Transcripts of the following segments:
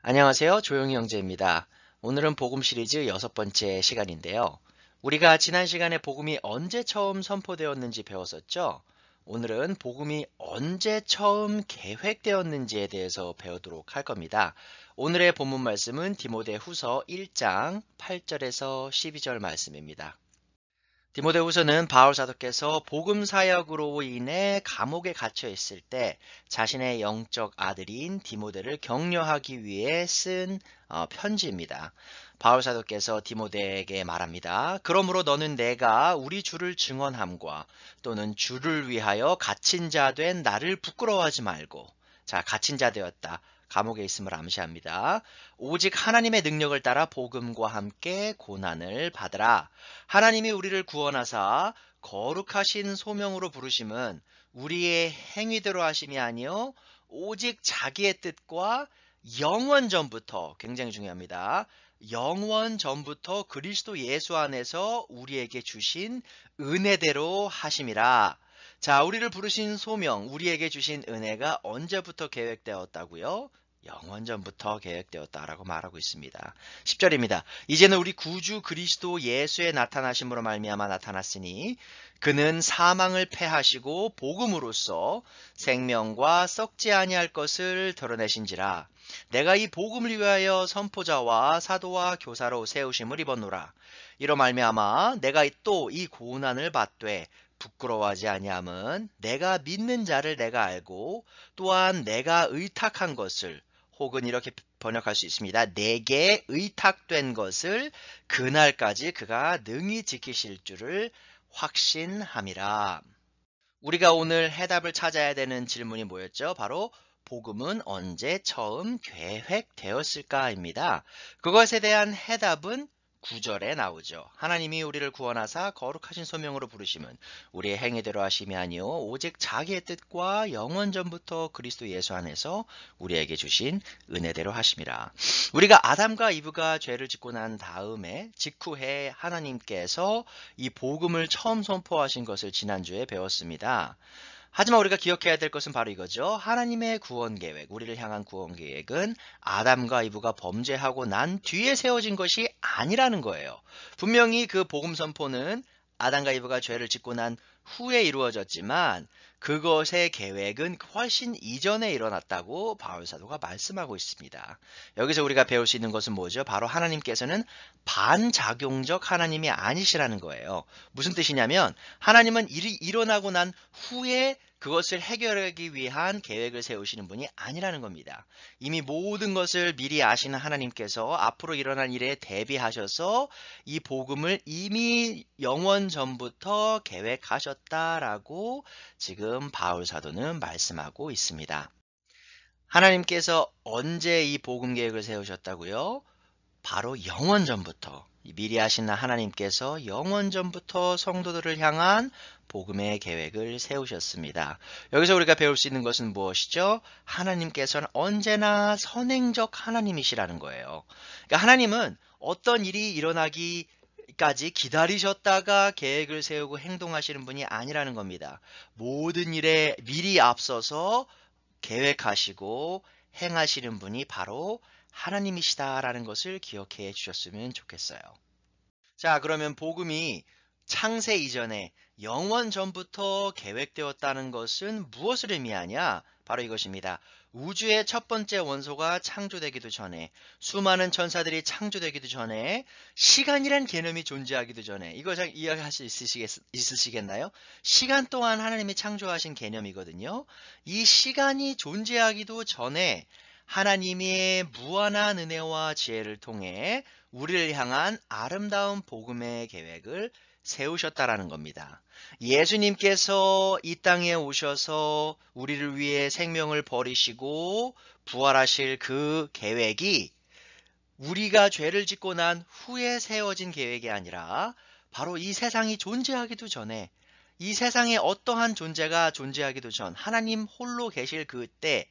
안녕하세요. 조용히 형제입니다. 오늘은 복음 시리즈 6번째 시간인데요. 우리가 지난 시간에 복음이 언제 처음 선포되었는지 배웠었죠? 오늘은 복음이 언제 처음 계획되었는지에 대해서 배우도록 할 겁니다. 오늘의 본문 말씀은 디모데후서 1장 8절에서 12절 말씀입니다. 디모데후서는 바울 사도께서 복음 사역으로 인해 감옥에 갇혀 있을 때 자신의 영적 아들인 디모데를 격려하기 위해 쓴 편지입니다. 바울 사도께서 디모데에게 말합니다. 그러므로 너는 내가 우리 주를 증언함과 또는 주를 위하여 갇힌 자 된 나를 부끄러워하지 말고, 자, 갇힌 자 되었다. 감옥에 있음을 암시합니다. 오직 하나님의 능력을 따라 복음과 함께 고난을 받으라. 하나님이 우리를 구원하사 거룩하신 소명으로 부르심은 우리의 행위대로 하심이 아니요 오직 자기의 뜻과 영원 전부터, 굉장히 중요합니다. 영원 전부터 그리스도 예수 안에서 우리에게 주신 은혜대로 하심이라. 자, 우리를 부르신 소명, 우리에게 주신 은혜가 언제부터 계획되었다고요? 영원 전부터 계획되었다라고 말하고 있습니다. 10절입니다. 이제는 우리 구주 그리스도 예수의 나타나심으로 말미암아 나타났으니 그는 사망을 패하시고 복음으로써 생명과 썩지 아니할 것을 드러내신지라. 내가 이 복음을 위하여 선포자와 사도와 교사로 세우심을 입었노라. 이로 말미암아 내가 또 이 고난을 받되 부끄러워하지 아니함은 내가 믿는 자를 내가 알고 또한 내가 의탁한 것을, 혹은 이렇게 번역할 수 있습니다. 내게 의탁된 것을 그날까지 그가 능히 지키실 줄을 확신함이라. 우리가 오늘 해답을 찾아야 되는 질문이 뭐였죠? 바로 복음은 언제 처음 계획되었을까입니다. 그것에 대한 해답은 9절에 나오죠. 하나님이 우리를 구원하사 거룩하신 소명으로 부르심은 우리의 행위대로 하심이 아니요 오직 자기의 뜻과 영원 전부터 그리스도 예수 안에서 우리에게 주신 은혜대로 하심이라. 우리가 아담과 이브가 죄를 짓고 난 다음에 직후에 하나님께서 이 복음을 처음 선포하신 것을 지난주에 배웠습니다. 하지만 우리가 기억해야 될 것은 바로 이거죠. 하나님의 구원 계획, 우리를 향한 구원 계획은 아담과 이브가 범죄하고 난 뒤에 세워진 것이 아니라는 거예요. 분명히 그 복음 선포는 아담과 이브가 죄를 짓고 난 후에 이루어졌지만 그것의 계획은 훨씬 이전에 일어났다고 바울 사도가 말씀하고 있습니다. 여기서 우리가 배울 수 있는 것은 뭐죠? 바로 하나님께서는 반작용적 하나님이 아니시라는 거예요. 무슨 뜻이냐면 하나님은 일이 일어나고 난 후에 그것을 해결하기 위한 계획을 세우시는 분이 아니라는 겁니다. 이미 모든 것을 미리 아시는 하나님께서 앞으로 일어날 일에 대비하셔서 이 복음을 이미 영원 전부터 계획하셨다라고 지금 바울 사도는 말씀하고 있습니다. 하나님께서 언제 이 복음 계획을 세우셨다고요? 바로 영원 전부터, 미리 하시는 하나님께서 영원 전부터 성도들을 향한 복음의 계획을 세우셨습니다. 여기서 우리가 배울 수 있는 것은 무엇이죠? 하나님께서는 언제나 선행적 하나님이시라는 거예요. 그러니까 하나님은 어떤 일이 일어나기까지 기다리셨다가 계획을 세우고 행동하시는 분이 아니라는 겁니다. 모든 일에 미리 앞서서 계획하시고 행하시는 분이 바로 하나님이시다라는 것을 기억해 주셨으면 좋겠어요. 자, 그러면 복음이 창세 이전에 영원 전부터 계획되었다는 것은 무엇을 의미하냐? 바로 이것입니다. 우주의 첫 번째 원소가 창조되기도 전에, 수많은 천사들이 창조되기도 전에, 시간이란 개념이 존재하기도 전에, 이거 잘 이해할 수 있으시겠나요? 시간 또한 하나님이 창조하신 개념이거든요. 이 시간이 존재하기도 전에 하나님의 무한한 은혜와 지혜를 통해 우리를 향한 아름다운 복음의 계획을 세우셨다라는 겁니다. 예수님께서 이 땅에 오셔서 우리를 위해 생명을 버리시고 부활하실 그 계획이 우리가 죄를 짓고 난 후에 세워진 계획이 아니라 바로 이 세상이 존재하기도 전에, 이 세상에 어떠한 존재가 존재하기도 전 하나님 홀로 계실 그때,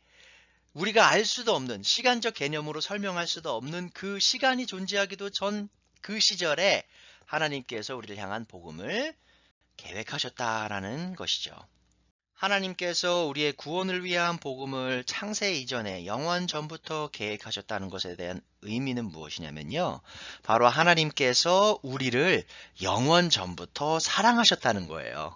우리가 알 수도 없는, 시간적 개념으로 설명할 수도 없는 그 시간이 존재하기도 전 그 시절에 하나님께서 우리를 향한 복음을 계획하셨다라는 것이죠. 하나님께서 우리의 구원을 위한 복음을 창세 이전에 영원 전부터 계획하셨다는 것에 대한 의미는 무엇이냐면요. 바로 하나님께서 우리를 영원 전부터 사랑하셨다는 거예요.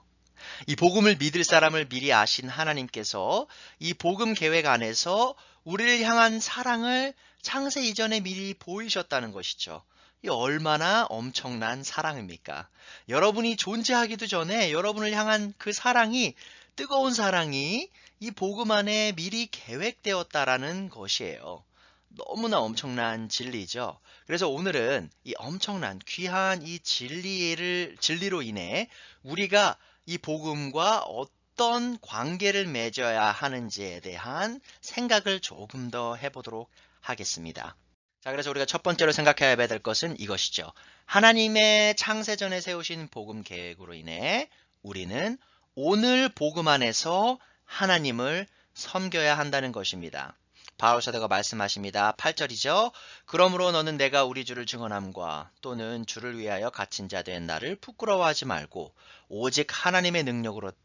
이 복음을 믿을 사람을 미리 아신 하나님께서 이 복음 계획 안에서 우리를 향한 사랑을 창세 이전에 미리 보이셨다는 것이죠. 이 얼마나 엄청난 사랑입니까? 여러분이 존재하기도 전에 여러분을 향한 그 사랑이, 뜨거운 사랑이 이 복음 안에 미리 계획되었다라는 것이에요. 너무나 엄청난 진리죠. 그래서 오늘은 이 엄청난 귀한 이 진리로 인해 우리가 이 복음과 어떤 관계를 맺어야 하는지에 대한 생각을 조금 더 해보도록 하겠습니다. 자, 그래서 우리가 첫 번째로 생각해야 될 것은 이것이죠. 하나님의 창세전에 세우신 복음 계획으로 인해 우리는 오늘 복음 안에서 하나님을 섬겨야 한다는 것입니다. 바울 사도가 말씀하십니다. 8절이죠. 그러므로 너는 내가 우리 주를 증언함과 또는 주를 위하여 갇힌 자 된 나를 부끄러워하지 말고 오직 하나님의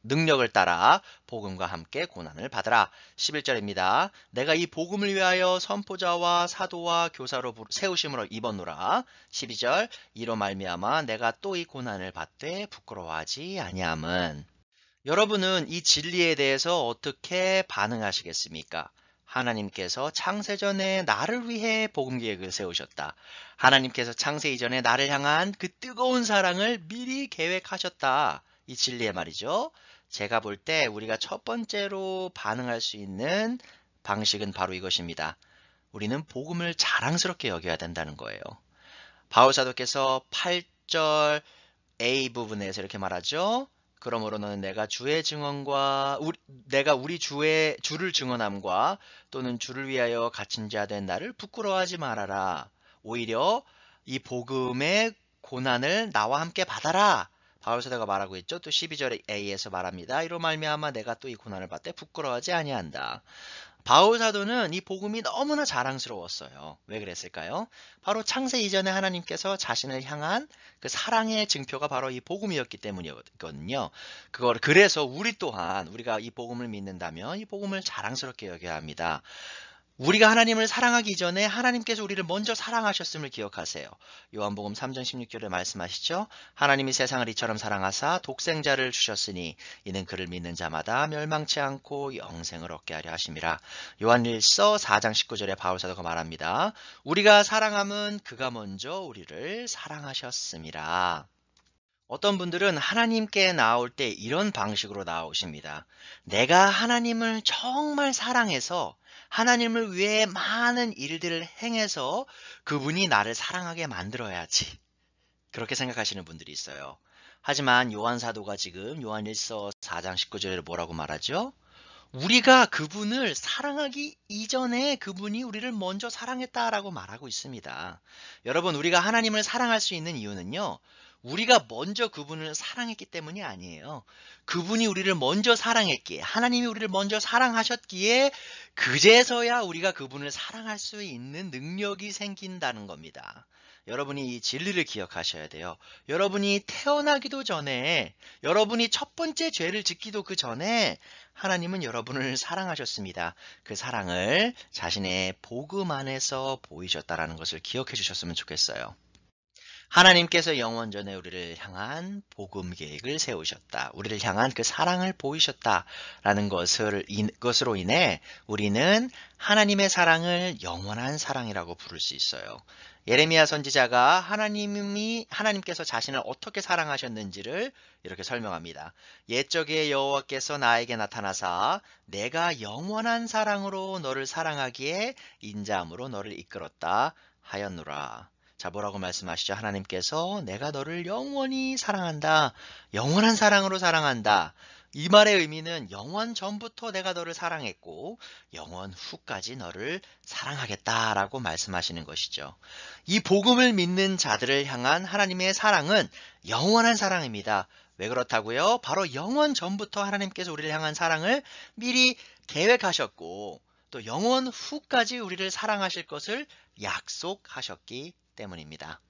능력을 따라 복음과 함께 고난을 받으라. 11절입니다. 내가 이 복음을 위하여 선포자와 사도와 교사로 세우심으로 입었노라. 12절 이로 말미암아 내가 또 이 고난을 받되 부끄러워하지 아니함은. 여러분은 이 진리에 대해서 어떻게 반응하시겠습니까? 하나님께서 창세전에 나를 위해 복음 계획을 세우셨다. 하나님께서 창세 이전에 나를 향한 그 뜨거운 사랑을 미리 계획하셨다. 이 진리의 말이죠. 제가 볼 때 우리가 첫 번째로 반응할 수 있는 방식은 바로 이것입니다. 우리는 복음을 자랑스럽게 여겨야 된다는 거예요. 바울 사도께서 8절 A 부분에서 이렇게 말하죠. 그러므로 너는 내가 주의 증언과 내가 우리 주를 증언함과 또는 주를 위하여 갇힌 자 된 나를 부끄러워하지 말아라. 오히려 이 복음의 고난을 나와 함께 받아라. 바울 사도가 말하고 있죠. 또 12절 A에서 말합니다. 이로 말미암아 내가 또 이 고난을 받되 부끄러워하지 아니한다. 바울 사도는 이 복음이 너무나 자랑스러웠어요. 왜 그랬을까요? 바로 창세 이전에 하나님께서 자신을 향한 그 사랑의 증표가 바로 이 복음이었기 때문이거든요. 그래서 우리 또한 우리가 이 복음을 믿는다면 이 복음을 자랑스럽게 여겨야 합니다. 우리가 하나님을 사랑하기 전에 하나님께서 우리를 먼저 사랑하셨음을 기억하세요. 요한복음 3장 16절에 말씀하시죠. 하나님이 세상을 이처럼 사랑하사 독생자를 주셨으니 이는 그를 믿는 자마다 멸망치 않고 영생을 얻게 하려 하심이라. 요한일서 4장 19절에 바울사도가 말합니다. 우리가 사랑함은 그가 먼저 우리를 사랑하셨음이라. 어떤 분들은 하나님께 나올 때 이런 방식으로 나오십니다. 내가 하나님을 정말 사랑해서 하나님을 위해 많은 일들을 행해서 그분이 나를 사랑하게 만들어야지. 그렇게 생각하시는 분들이 있어요. 하지만 요한 사도가 지금 요한일서 4장 19절에 뭐라고 말하죠? 우리가 그분을 사랑하기 이전에 그분이 우리를 먼저 사랑했다라고 말하고 있습니다. 여러분, 우리가 하나님을 사랑할 수 있는 이유는요. 우리가 먼저 그분을 사랑했기 때문이 아니에요. 그분이 우리를 먼저 사랑했기에, 하나님이 우리를 먼저 사랑하셨기에 그제서야 우리가 그분을 사랑할 수 있는 능력이 생긴다는 겁니다. 여러분이 이 진리를 기억하셔야 돼요. 여러분이 태어나기도 전에, 여러분이 첫 번째 죄를 짓기도 그 전에 하나님은 여러분을 사랑하셨습니다. 그 사랑을 자신의 복음 안에서 보이셨다는 것을 기억해 주셨으면 좋겠어요. 하나님께서 영원전에 우리를 향한 복음 계획을 세우셨다. 우리를 향한 그 사랑을 보이셨다라는 것으로 인해 우리는 하나님의 사랑을 영원한 사랑이라고 부를 수 있어요. 예레미야 선지자가 하나님께서 자신을 어떻게 사랑하셨는지를 이렇게 설명합니다. 옛적에 여호와께서 나에게 나타나사 내가 영원한 사랑으로 너를 사랑하기에 인자함으로 너를 이끌었다 하였노라. 자, 뭐라고 말씀하시죠? 하나님께서 내가 너를 영원히 사랑한다. 영원한 사랑으로 사랑한다. 이 말의 의미는 영원 전부터 내가 너를 사랑했고 영원 후까지 너를 사랑하겠다라고 말씀하시는 것이죠. 이 복음을 믿는 자들을 향한 하나님의 사랑은 영원한 사랑입니다. 왜 그렇다고요? 바로 영원 전부터 하나님께서 우리를 향한 사랑을 미리 계획하셨고 또 영원 후까지 우리를 사랑하실 것을 약속하셨기 때문입니다.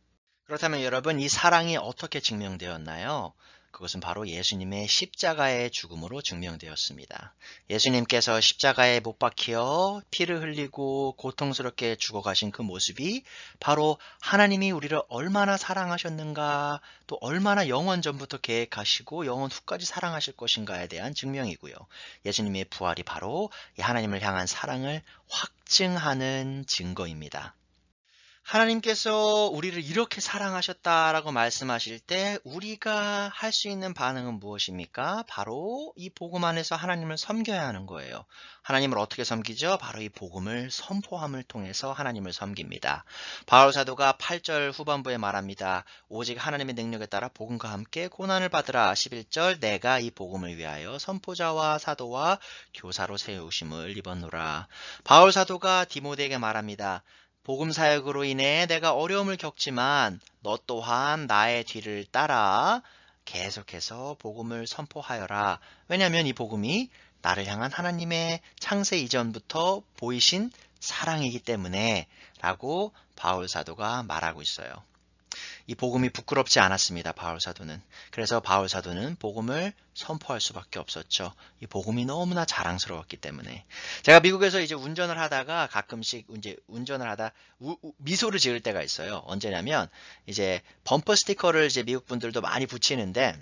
그렇다면 여러분, 이 사랑이 어떻게 증명되었나요? 그것은 바로 예수님의 십자가의 죽음으로 증명되었습니다. 예수님께서 십자가에 못 박혀 피를 흘리고 고통스럽게 죽어가신 그 모습이 바로 하나님이 우리를 얼마나 사랑하셨는가, 또 얼마나 영원 전부터 계획하시고 영원 후까지 사랑하실 것인가에 대한 증명이고요. 예수님의 부활이 바로 이 하나님을 향한 사랑을 확증하는 증거입니다. 하나님께서 우리를 이렇게 사랑하셨다라고 말씀하실 때 우리가 할 수 있는 반응은 무엇입니까? 바로 이 복음 안에서 하나님을 섬겨야 하는 거예요. 하나님을 어떻게 섬기죠? 바로 이 복음을 선포함을 통해서 하나님을 섬깁니다. 바울 사도가 8절 후반부에 말합니다. 오직 하나님의 능력에 따라 복음과 함께 고난을 받으라. 11절 내가 이 복음을 위하여 선포자와 사도와 교사로 세우심을 입었노라. 바울 사도가 디모데에게 말합니다. 복음 사역으로 인해 내가 어려움을 겪지만 너 또한 나의 뒤를 따라 계속해서 복음을 선포하여라. 왜냐하면 이 복음이 나를 향한 하나님의 창세 이전부터 보이신 사랑이기 때문에 라고 바울 사도가 말하고 있어요. 이 복음이 부끄럽지 않았습니다. 바울 사도는. 그래서 바울 사도는 복음을 선포할 수밖에 없었죠. 이 복음이 너무나 자랑스러웠기 때문에. 제가 미국에서 이제 운전을 하다가 가끔씩 이제 운전을 하다 미소를 지을 때가 있어요. 언제냐면 이제 범퍼 스티커를 이제 미국 분들도 많이 붙이는데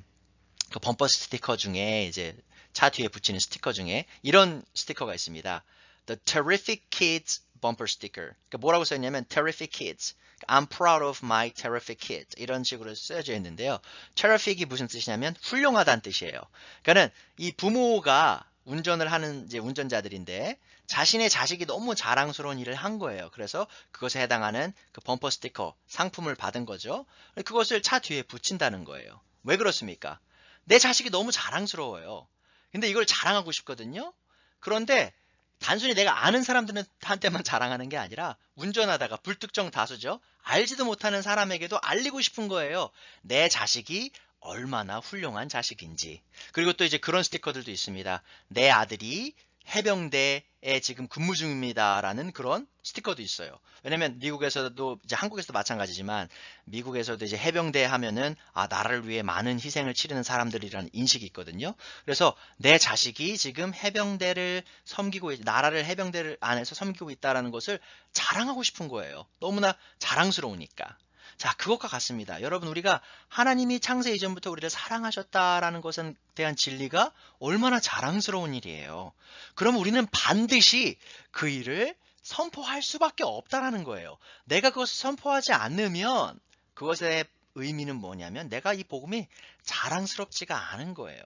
그 범퍼 스티커 중에 이제 차 뒤에 붙이는 스티커 중에 이런 스티커가 있습니다. The Terrific Kids Bumper Sticker. 그러니까 뭐라고 써있냐면 Terrific Kids. I'm proud of my terrific kids. 이런 식으로 쓰여져 있는데요. terrific이 무슨 뜻이냐면 훌륭하다는 뜻이에요. 그러니까는 이 부모가 운전을 하는 이제 운전자들인데 자신의 자식이 너무 자랑스러운 일을 한 거예요. 그래서 그것에 해당하는 그 범퍼 스티커 상품을 받은 거죠. 그것을 차 뒤에 붙인다는 거예요. 왜 그렇습니까? 내 자식이 너무 자랑스러워요. 근데 이걸 자랑하고 싶거든요. 그런데 단순히 내가 아는 사람들한테만 자랑하는 게 아니라 운전하다가 불특정 다수죠. 알지도 못하는 사람에게도 알리고 싶은 거예요. 내 자식이 얼마나 훌륭한 자식인지. 그리고 또 이제 그런 스티커들도 있습니다. 내 아들이 해병대에 지금 근무 중입니다라는 그런 스티커도 있어요. 왜냐면 미국에서도 이제 한국에서도 마찬가지지만 미국에서도 이제 해병대 하면은 나라를 위해 많은 희생을 치르는 사람들이라는 인식이 있거든요. 그래서 내 자식이 지금 해병대를 섬기고 나라를 해병대를 안에서 섬기고 있다라는 것을 자랑하고 싶은 거예요. 너무나 자랑스러우니까. 자, 그것과 같습니다. 여러분, 우리가 하나님이 창세 이전부터 우리를 사랑하셨다라는 것에 대한 진리가 얼마나 자랑스러운 일이에요. 그럼 우리는 반드시 그 일을 선포할 수밖에 없다라는 거예요. 내가 그것을 선포하지 않으면 그것의 의미는 뭐냐면 내가 이 복음이 자랑스럽지가 않은 거예요.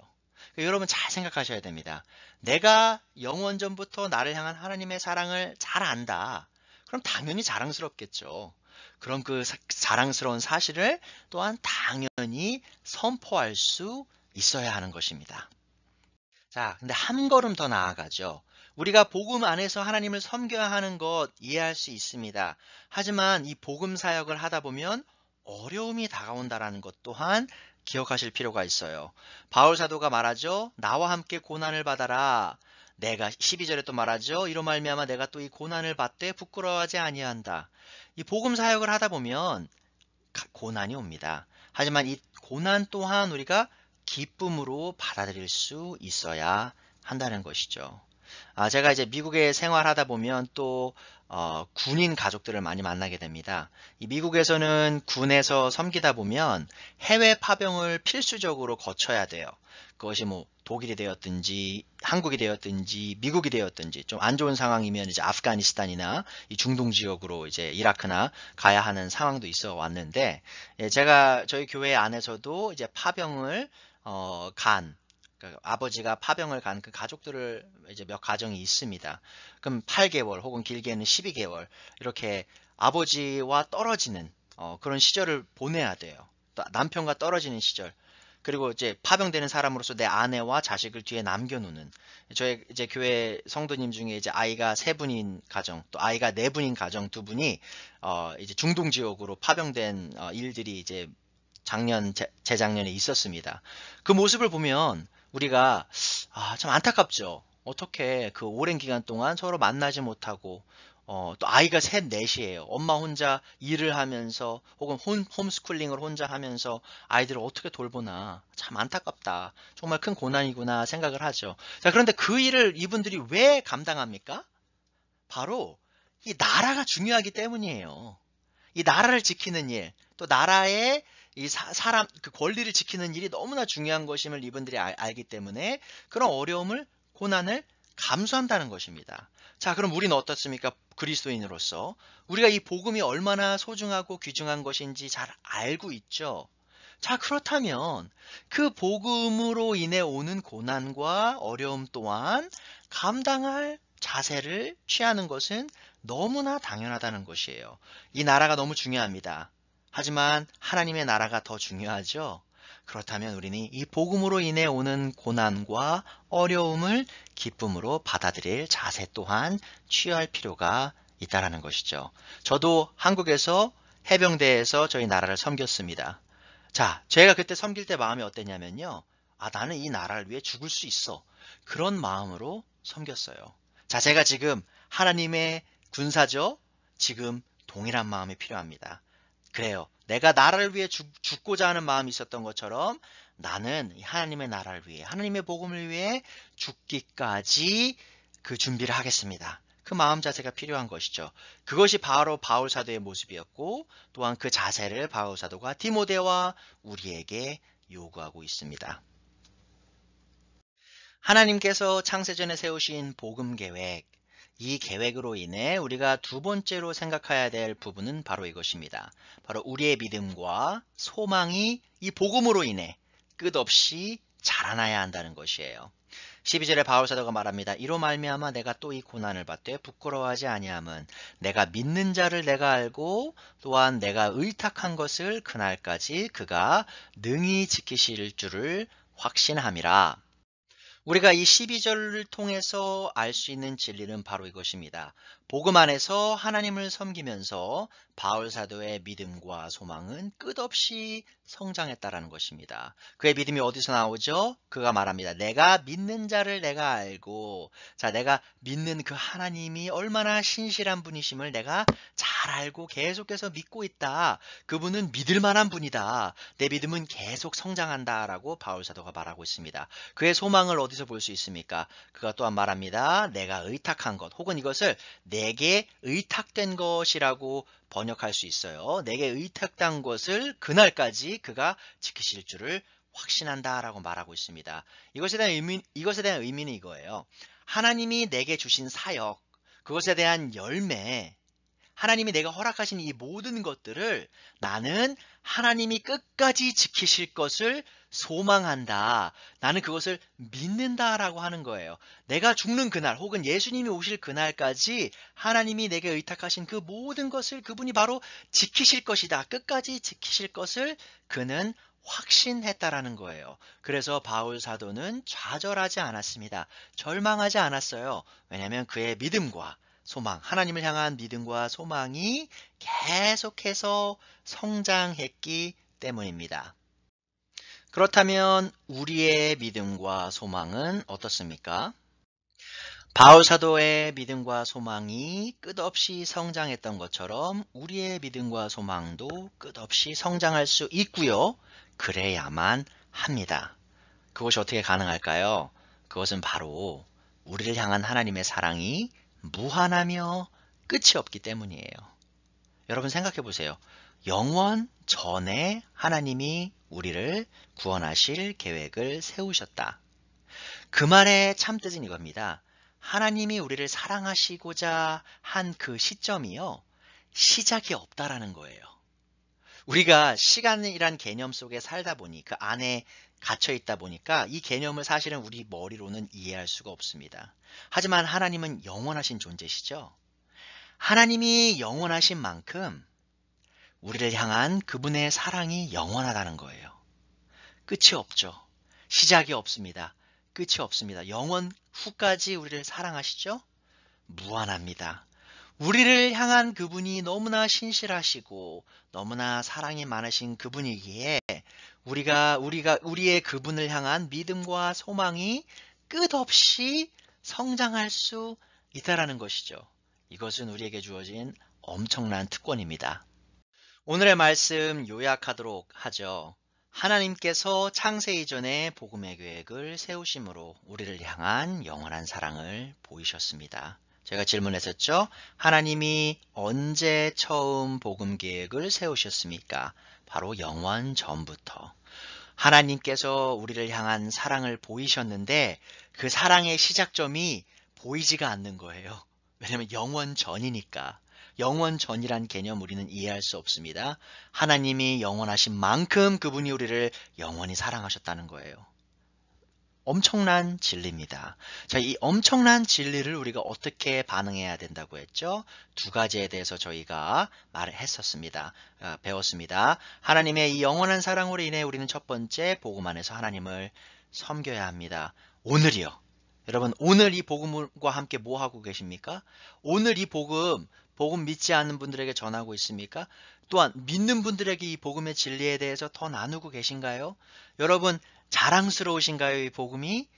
그러니까 여러분 잘 생각하셔야 됩니다. 내가 영원전부터 나를 향한 하나님의 사랑을 잘 안다. 그럼 당연히 자랑스럽겠죠. 그런 그 자랑스러운 사실을 또한 당연히 선포할 수 있어야 하는 것입니다. 자, 근데 한 걸음 더 나아가죠. 우리가 복음 안에서 하나님을 섬겨야 하는 것 이해할 수 있습니다. 하지만 이 복음 사역을 하다 보면 어려움이 다가온다는 것 또한 기억하실 필요가 있어요. 바울 사도가 말하죠. 나와 함께 고난을 받아라. 내가 12절에 또 말하죠. 이로 말미암아 내가 또 이 고난을 받되 부끄러워하지 아니한다. 이 복음 사역을 하다 보면 고난이 옵니다. 하지만 이 고난 또한 우리가 기쁨으로 받아들일 수 있어야 한다는 것이죠. 제가 이제 미국에 생활하다 보면 또 군인 가족들을 많이 만나게 됩니다. 이 미국에서는 군에서 섬기다 보면 해외 파병을 필수적으로 거쳐야 돼요. 그것이 뭐 독일이 되었든지 한국이 되었든지 미국이 되었든지 좀 안 좋은 상황이면 이제 아프가니스탄이나 이 중동 지역으로 이제 이라크나 가야 하는 상황도 있어 왔는데 제가 저희 교회 안에서도 이제 파병을 그러니까 아버지가 파병을 간 그 가족들을 이제 몇 가정이 있습니다. 그럼 8개월 혹은 길게는 12개월 이렇게 아버지와 떨어지는 그런 시절을 보내야 돼요. 남편과 떨어지는 시절. 그리고 이제 파병되는 사람으로서 내 아내와 자식을 뒤에 남겨놓는 저희 이제 교회 성도님 중에 이제 아이가 3분인 가정, 또 아이가 4분인 가정 2분이 이제 중동 지역으로 파병된 일들이 이제 재작년에 있었습니다. 그 모습을 보면 우리가 참 안타깝죠. 어떻게 그 오랜 기간 동안 서로 만나지 못하고 또 아이가 셋, 넷이에요. 엄마 혼자 일을 하면서 혹은 홈스쿨링을 혼자 하면서 아이들을 어떻게 돌보나 참 안타깝다. 정말 큰 고난이구나 생각을 하죠. 자, 그런데 그 일을 이분들이 왜 감당합니까? 바로 이 나라가 중요하기 때문이에요. 이 나라를 지키는 일, 또 나라의 이 사람 그 권리를 지키는 일이 너무나 중요한 것임을 이분들이 알기 때문에 그런 어려움을 고난을 감수한다는 것입니다. 자, 그럼 우리는 어떻습니까? 그리스도인으로서 우리가 이 복음이 얼마나 소중하고 귀중한 것인지 잘 알고 있죠. 자, 그렇다면 그 복음으로 인해 오는 고난과 어려움 또한 감당할 자세를 취하는 것은 너무나 당연하다는 것이에요. 이 나라가 너무 중요합니다. 하지만 하나님의 나라가 더 중요하죠. 그렇다면 우리는 이 복음으로 인해 오는 고난과 어려움을 기쁨으로 받아들일 자세 또한 취할 필요가 있다는 것이죠. 저도 한국에서 해병대에서 저희 나라를 섬겼습니다. 자, 제가 그때 섬길 때 마음이 어땠냐면요. 아, 나는 이 나라를 위해 죽을 수 있어. 그런 마음으로 섬겼어요. 자, 제가 지금 하나님의 군사죠? 지금 동일한 마음이 필요합니다. 그래요. 내가 나라를 위해 죽고자 하는 마음이 있었던 것처럼 나는 하나님의 나라를 위해, 하나님의 복음을 위해 죽기까지 그 준비를 하겠습니다. 그 마음 자세가 필요한 것이죠. 그것이 바로 바울 사도의 모습이었고 또한 그 자세를 바울 사도가 디모데와 우리에게 요구하고 있습니다. 하나님께서 창세전에 세우신 복음 계획, 이 계획으로 인해 우리가 두 번째로 생각해야 될 부분은 바로 이것입니다. 바로 우리의 믿음과 소망이 이 복음으로 인해 끝없이 자라나야 한다는 것이에요. 12절에 바울 사도가 말합니다. 이로 말미암아 내가 또 이 고난을 받되 부끄러워하지 아니함은 내가 믿는 자를 내가 알고 또한 내가 의탁한 것을 그날까지 그가 능히 지키실 줄을 확신함이라. 우리가 이 12절을 통해서 알 수 있는 진리는 바로 이것입니다. 복음 안에서 하나님을 섬기면서 바울 사도의 믿음과 소망은 끝없이 성장했다라는 것입니다. 그의 믿음이 어디서 나오죠? 그가 말합니다. 내가 믿는 자를 내가 알고, 자, 내가 믿는 그 하나님이 얼마나 신실한 분이심을 내가 잘 알고 계속해서 믿고 있다. 그분은 믿을 만한 분이다. 내 믿음은 계속 성장한다라고 바울 사도가 말하고 있습니다. 그의 소망을 어디서 볼 수 있습니까? 그가 또한 말합니다. 내가 의탁한 것, 혹은 이것을 내게 의탁된 것이라고 번역할 수 있어요. 내게 의탁된 것을 그날까지 그가 지키실 줄을 확신한다라고 말하고 있습니다. 이것에 대한 의미는 이거예요. 하나님이 내게 주신 사역, 그것에 대한 열매, 하나님이 내가 허락하신 이 모든 것들을 나는 하나님이 끝까지 지키실 것을 소망한다. 나는 그것을 믿는다라고 하는 거예요. 내가 죽는 그날 혹은 예수님이 오실 그날까지 하나님이 내게 의탁하신 그 모든 것을 그분이 바로 지키실 것이다. 끝까지 지키실 것을 그는 확신했다라는 거예요. 그래서 바울 사도는 좌절하지 않았습니다. 절망하지 않았어요. 왜냐하면 그의 믿음과 소망, 하나님을 향한 믿음과 소망이 계속해서 성장했기 때문입니다. 그렇다면 우리의 믿음과 소망은 어떻습니까? 바울 사도의 믿음과 소망이 끝없이 성장했던 것처럼 우리의 믿음과 소망도 끝없이 성장할 수 있고요. 그래야만 합니다. 그것이 어떻게 가능할까요? 그것은 바로 우리를 향한 하나님의 사랑이 무한하며 끝이 없기 때문이에요. 여러분 생각해 보세요. 영원 전에 하나님이 우리를 구원하실 계획을 세우셨다. 그 말의 참뜻은 이겁니다. 하나님이 우리를 사랑하시고자 한 그 시점이요. 시작이 없다라는 거예요. 우리가 시간이란 개념 속에 살다 보니 그 안에 갇혀 있다 보니까 이 개념을 사실은 우리 머리로는 이해할 수가 없습니다. 하지만 하나님은 영원하신 존재시죠. 하나님이 영원하신 만큼 우리를 향한 그분의 사랑이 영원하다는 거예요. 끝이 없죠. 시작이 없습니다. 끝이 없습니다. 영원 후까지 우리를 사랑하시죠? 무한합니다. 우리를 향한 그분이 너무나 신실하시고 너무나 사랑이 많으신 그분이기에 우리의 그분을 향한 믿음과 소망이 끝없이 성장할 수 있다라는 것이죠. 이것은 우리에게 주어진 엄청난 특권입니다. 오늘의 말씀 요약하도록 하죠. 하나님께서 창세 이전에 복음의 계획을 세우심으로 우리를 향한 영원한 사랑을 보이셨습니다. 제가 질문했었죠. 하나님이 언제 처음 복음 계획을 세우셨습니까? 바로 영원 전부터. 하나님께서 우리를 향한 사랑을 보이셨는데 그 사랑의 시작점이 보이지가 않는 거예요. 왜냐하면 영원 전이니까. 영원 전이란 개념 우리는 이해할 수 없습니다. 하나님이 영원하신 만큼 그분이 우리를 영원히 사랑하셨다는 거예요. 엄청난 진리입니다. 자, 이 엄청난 진리를 우리가 어떻게 반응해야 된다고 했죠? 두 가지에 대해서 저희가 말을 했었습니다. 배웠습니다. 하나님의 이 영원한 사랑으로 인해 우리는 첫 번째 복음 안에서 하나님을 섬겨야 합니다. 오늘이요. 여러분, 오늘 이 복음과 함께 뭐 하고 계십니까? 오늘 이 복음 믿지 않는 분들에게 전하고 있습니까? 또한 믿는 분들에게 이 복음의 진리에 대해서 더 나누고 계신가요? 여러분, 자랑스러우신가요, 이 복음이?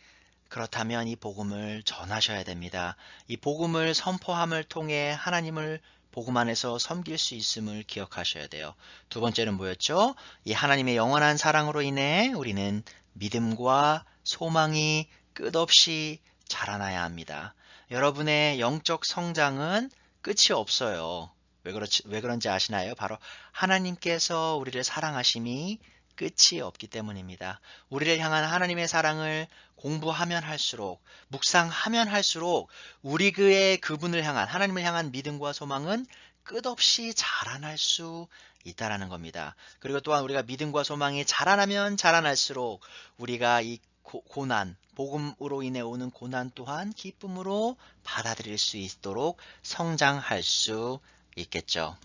그렇다면 이 복음을 전하셔야 됩니다. 이 복음을 선포함을 통해 하나님을 복음 안에서 섬길 수 있음을 기억하셔야 돼요. 두 번째는 뭐였죠? 이 하나님의 영원한 사랑으로 인해 우리는 믿음과 소망이 끝없이 자라나야 합니다. 여러분의 영적 성장은 끝이 없어요. 왜 그런지 아시나요? 바로 하나님께서 우리를 사랑하심이 끝이 없기 때문입니다. 우리를 향한 하나님의 사랑을 공부하면 할수록, 묵상하면 할수록 우리 그분을 향한, 하나님을 향한 믿음과 소망은 끝없이 자라날 수 있다라는 겁니다. 그리고 또한 우리가 믿음과 소망이 자라나면 자라날수록 우리가 이 고난, 복음으로 인해 오는 고난 또한 기쁨으로 받아들일 수 있도록 성장할 수 있겠죠.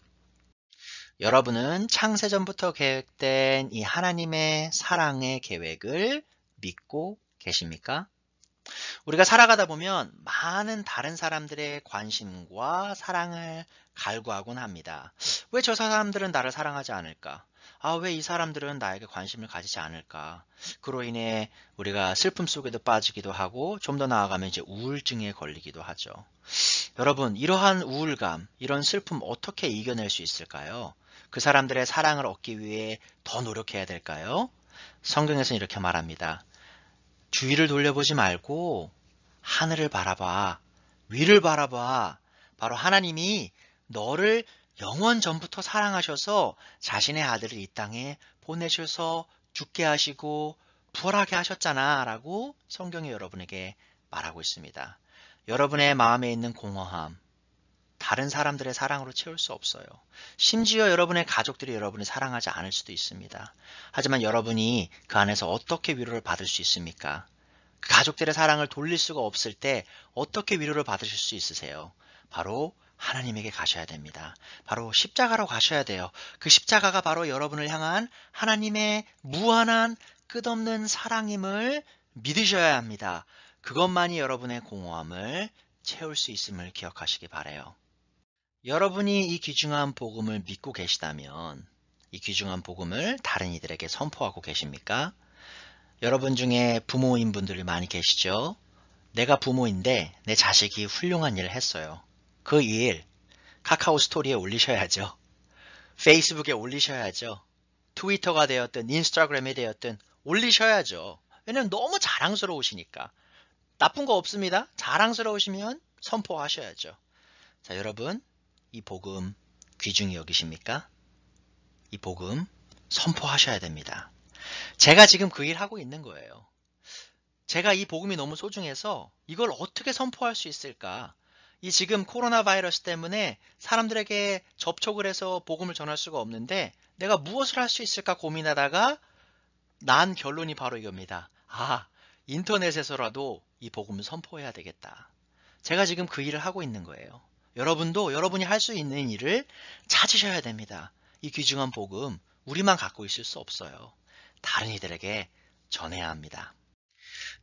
여러분은 창세전부터 계획된 이 하나님의 사랑의 계획을 믿고 계십니까? 우리가 살아가다 보면 많은 다른 사람들의 관심과 사랑을 갈구하곤 합니다. 왜 저 사람들은 나를 사랑하지 않을까? 왜 이 사람들은 나에게 관심을 가지지 않을까? 그로 인해 우리가 슬픔 속에도 빠지기도 하고 좀 더 나아가면 이제 우울증에 걸리기도 하죠. 여러분, 이러한 우울감, 이런 슬픔 어떻게 이겨낼 수 있을까요? 그 사람들의 사랑을 얻기 위해 더 노력해야 될까요? 성경에서는 이렇게 말합니다. 주위를 돌려보지 말고 하늘을 바라봐. 위를 바라봐. 바로 하나님이 너를 영원 전부터 사랑하셔서 자신의 아들을 이 땅에 보내셔서 죽게 하시고 부활하게 하셨잖아 라고 성경이 여러분에게 말하고 있습니다. 여러분의 마음에 있는 공허함, 다른 사람들의 사랑으로 채울 수 없어요. 심지어 여러분의 가족들이 여러분을 사랑하지 않을 수도 있습니다. 하지만 여러분이 그 안에서 어떻게 위로를 받을 수 있습니까? 그 가족들의 사랑을 돌릴 수가 없을 때 어떻게 위로를 받으실 수 있으세요? 바로 하나님에게 가셔야 됩니다. 바로 십자가로 가셔야 돼요. 그 십자가가 바로 여러분을 향한 하나님의 무한한 끝없는 사랑임을 믿으셔야 합니다. 그것만이 여러분의 공허함을 채울 수 있음을 기억하시기 바라요. 여러분이 이 귀중한 복음을 믿고 계시다면 이 귀중한 복음을 다른 이들에게 선포하고 계십니까? 여러분 중에 부모인 분들이 많이 계시죠? 내가 부모인데 내 자식이 훌륭한 일을 했어요. 그 일 카카오 스토리에 올리셔야죠. 페이스북에 올리셔야죠. 트위터가 되었든 인스타그램이 되었든 올리셔야죠. 왜냐면 너무 자랑스러우시니까. 나쁜 거 없습니다. 자랑스러우시면 선포하셔야죠. 자, 여러분, 이 복음 귀중히 여기십니까? 이 복음 선포하셔야 됩니다. 제가 지금 그 일 하고 있는 거예요. 제가 이 복음이 너무 소중해서 이걸 어떻게 선포할 수 있을까? 이 지금 코로나 바이러스 때문에 사람들에게 접촉을 해서 복음을 전할 수가 없는데 내가 무엇을 할 수 있을까 고민하다가 난 결론이 바로 이겁니다. 인터넷에서라도 이 복음을 선포해야 되겠다. 제가 지금 그 일을 하고 있는 거예요. 여러분도 여러분이 할 수 있는 일을 찾으셔야 됩니다. 이 귀중한 복음 우리만 갖고 있을 수 없어요. 다른 이들에게 전해야 합니다.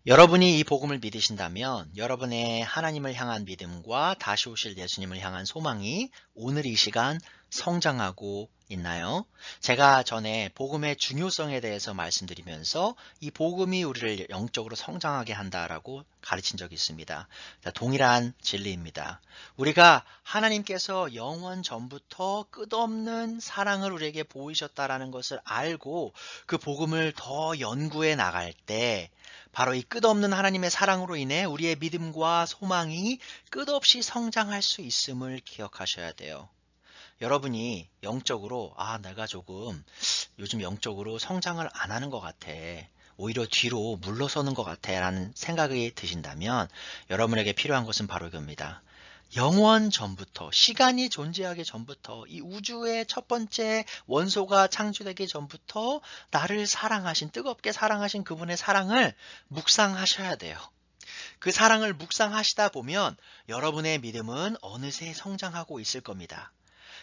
여러분이 이 복음을 믿으신다면 여러분의 하나님을 향한 믿음과 다시 오실 예수님을 향한 소망이 오늘 이 시간 성장하고 있나요? 제가 전에 복음의 중요성에 대해서 말씀드리면서 이 복음이 우리를 영적으로 성장하게 한다라고 가르친 적이 있습니다. 자, 동일한 진리입니다. 우리가 하나님께서 영원 전부터 끝없는 사랑을 우리에게 보이셨다라는 것을 알고 그 복음을 더 연구해 나갈 때 바로 이 끝없는 하나님의 사랑으로 인해 우리의 믿음과 소망이 끝없이 성장할 수 있음을 기억하셔야 돼요. 여러분이 영적으로 내가 조금 요즘 영적으로 성장을 안 하는 것 같아. 오히려 뒤로 물러서는 것 같아 라는 생각이 드신다면 여러분에게 필요한 것은 바로 이겁니다. 영원 전부터, 시간이 존재하기 전부터, 이 우주의 첫 번째 원소가 창조되기 전부터 나를 사랑하신, 뜨겁게 사랑하신 그분의 사랑을 묵상하셔야 돼요. 그 사랑을 묵상하시다 보면 여러분의 믿음은 어느새 성장하고 있을 겁니다.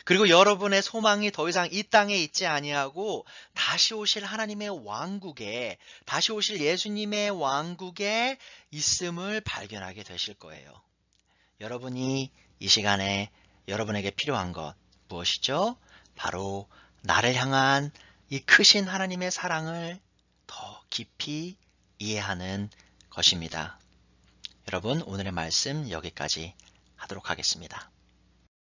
그리고 여러분의 소망이 더 이상 이 땅에 있지 아니하고 다시 오실 하나님의 왕국에, 다시 오실 예수님의 왕국에 있음을 발견하게 되실 거예요. 여러분이 이 시간에 여러분에게 필요한 것 무엇이죠? 바로 나를 향한 이 크신 하나님의 사랑을 더 깊이 이해하는 것입니다. 여러분, 오늘의 말씀 여기까지 하도록 하겠습니다.